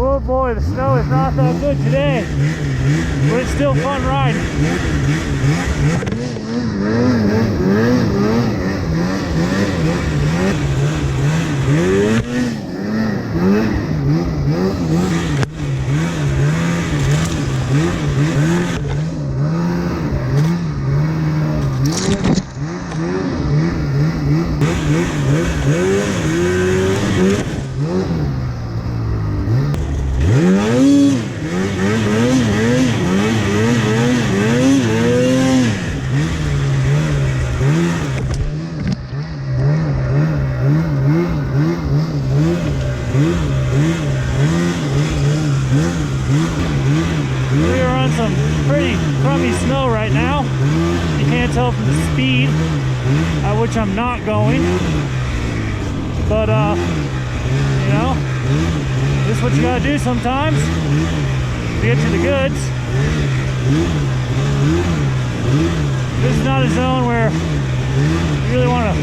Oh boy, the snow is not that good today, but it's still fun riding. We are on some pretty crummy snow right now. You can't tell from the speed at which I'm not going. But, you know, this is what you gotta do sometimes to get to the goods. This is not a zone where you really want to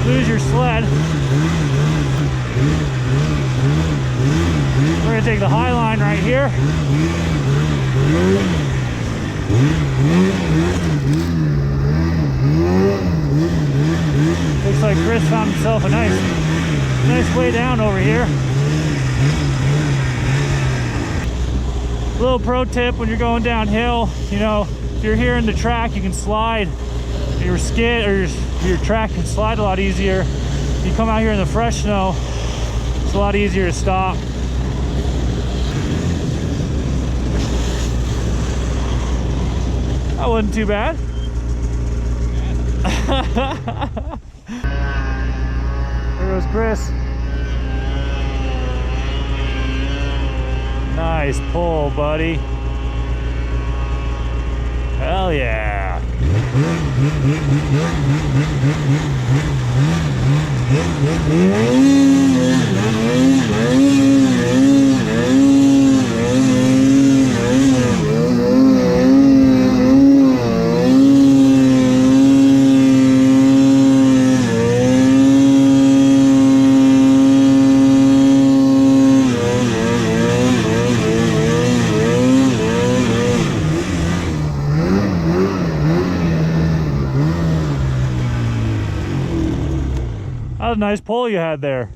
lose your sled. We're going to take the high line right here. Looks like Kris found himself a nice way down over here. Little pro tip when you're going downhill, you know, if you're here in the track, you can slide your skid or your track can slide a lot easier. If you come out here in the fresh snow, it's a lot easier to stop. That wasn't too bad. There goes Kris. Nice pull, buddy. Hell yeah. That was a nice pull you had there.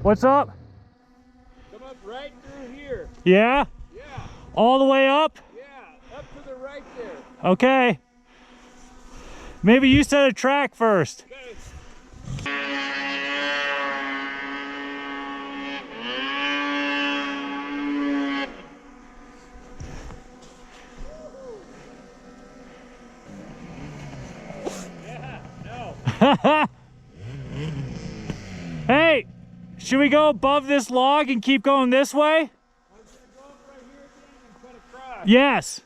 What's up? Come up right through here. Yeah? Yeah. All the way up? Yeah, up to the right there. Okay. Maybe you set a track first. Okay. Yeah, no. Hey, should we go above this log and keep going this way? I was gonna go up right here again and cut across. Yes.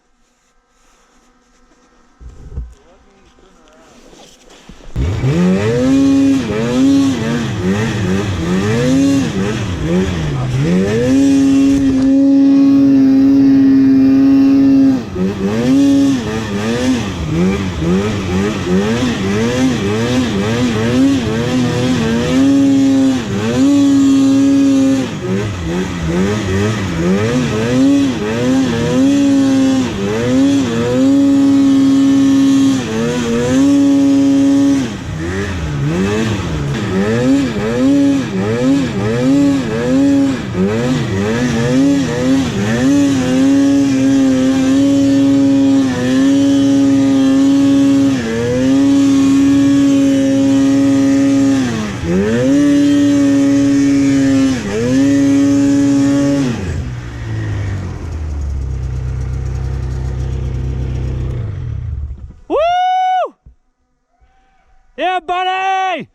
Yeah, buddy!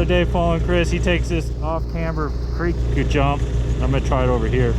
Day following Kris, he takes this off-camber creek jump. I'm gonna try it over here.